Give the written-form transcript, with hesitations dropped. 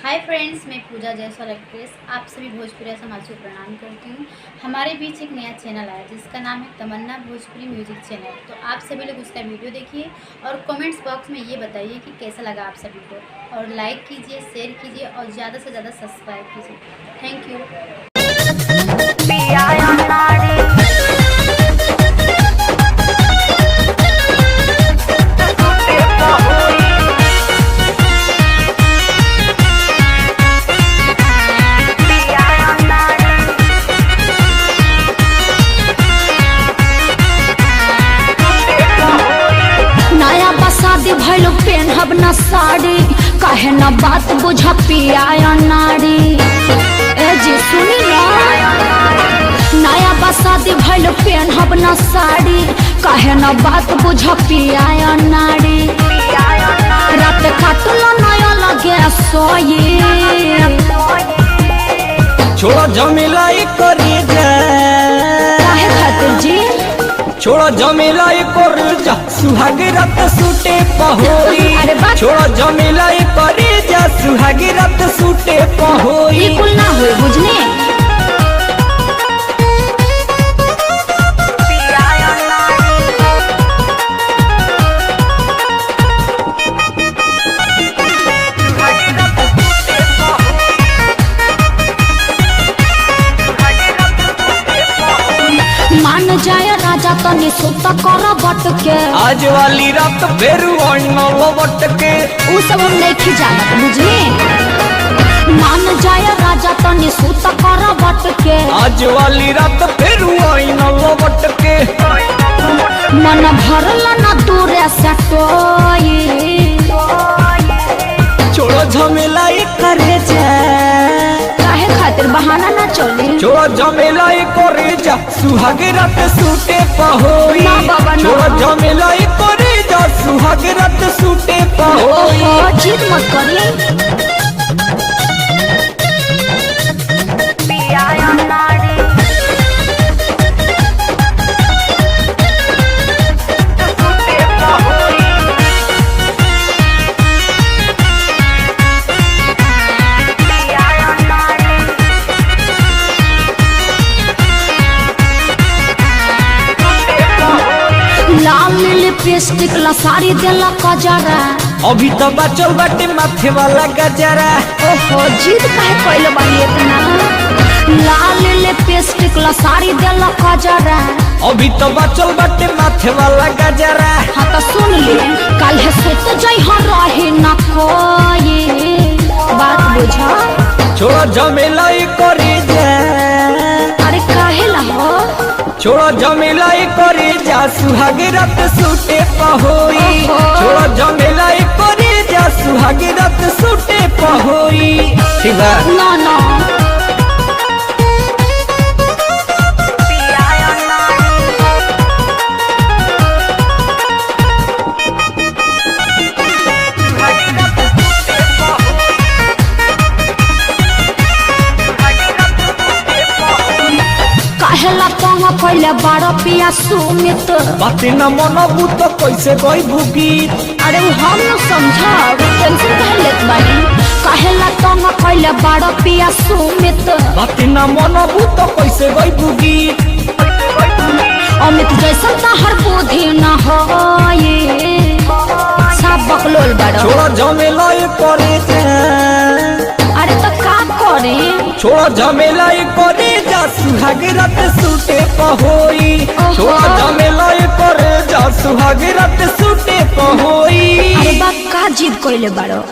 Hi friends, मैं पूजा Jaiswal actress आप सभी भोजपुरी समाज को प्रणाम करती हूँ। हमारे बीच एक नया चैनल आया जिसका नाम है तमन्ना भोजपुरी म्यूजिक चैनल। तो आप सभी लोग उसका वीडियो देखिए और कमेंट्स बॉक्स में ये बताइए कि कैसा लगा आप सभी को, और लाइक कीजिए, शेयर कीजिए और ज़्यादा से ज़्यादा सब्सक्राइब कीजिए। Thank you. भैलो पेनहब न साड़ी काहे न बात बुझ पिया नारी। ए जी सुनी ना, नया बसादी भैलो पेनहब न साड़ी काहे न बात बुझ पिया नारी। रात काटलो नया लगे सोई छोड़ा झमेला करी जा काहे खातिर जी, छोड़ा झमेला कर जा सुहाग रात सूटे पहोई। छोड़ा झमेला करे जा सुहाग रात सूटे पहोई। कुल ना हुए बुझने मान जाए राजा तनी सुता कर बट के। आज वाली रात फेरू बट के उ सब हम नहीं जानत बुझली। मान जाए राजा तनी सुता कर बट के। आज वाली रात फेरू बट के मन भरला ना दूर से टोई। छोड़ो झमेला करे जा काहे खातिर बहाना ना चले। छोड़ा झमेला करे जा सुहाग रात सूटे पहोई। ना बाबा ना। छोड़ा झमेला करे जा सुहाग रात सूटे पहोई। ओहो जीत मत करी। लाल लिपस्टिक ला साड़ी देला कजरा। अभी तो बचल बाटे माथे वाला गजरा। ओहो जीत काहे कइले बानी इतना। लाल लिपस्टिक ला साड़ी देला कजरा। अभी तो बचल बाटे माथे वाला गजरा। हाँ तो सुन ले, कल है सोच जाई हो रहे ना कोई बात बुझा। छोड़ा झमेला करे जा अरे काहे ला हो। छोड़ा झमेला करे जा सुहाग रात सूटे पहोई। छोड़ा झमेला करे जा सुहाग रात सूटे पहोई। ठीक है ना ना काहेला कहाँ पहले बारह पिया सुमित। बातें न मनबू तो कैसे गई भूगी। अरे हम न समझा टेंशन काहे लेत बानी। काहेला कहाँ पहले बारह पिया सुमित। बातें न मनबू तो कैसे गई भूगी। अमित जैसा तहर बुद्धि न हो सब बकलोल बड़ा। छोड़ा झमेला करे जा अरे तो का करे। छोड़ा झमेला करे जा सुहाग रात सूटे पहोई। छोड़ा झमेला करे जा सुहाग रात सूटे पहोई। अरे बा का जिद कइले बाड़ो।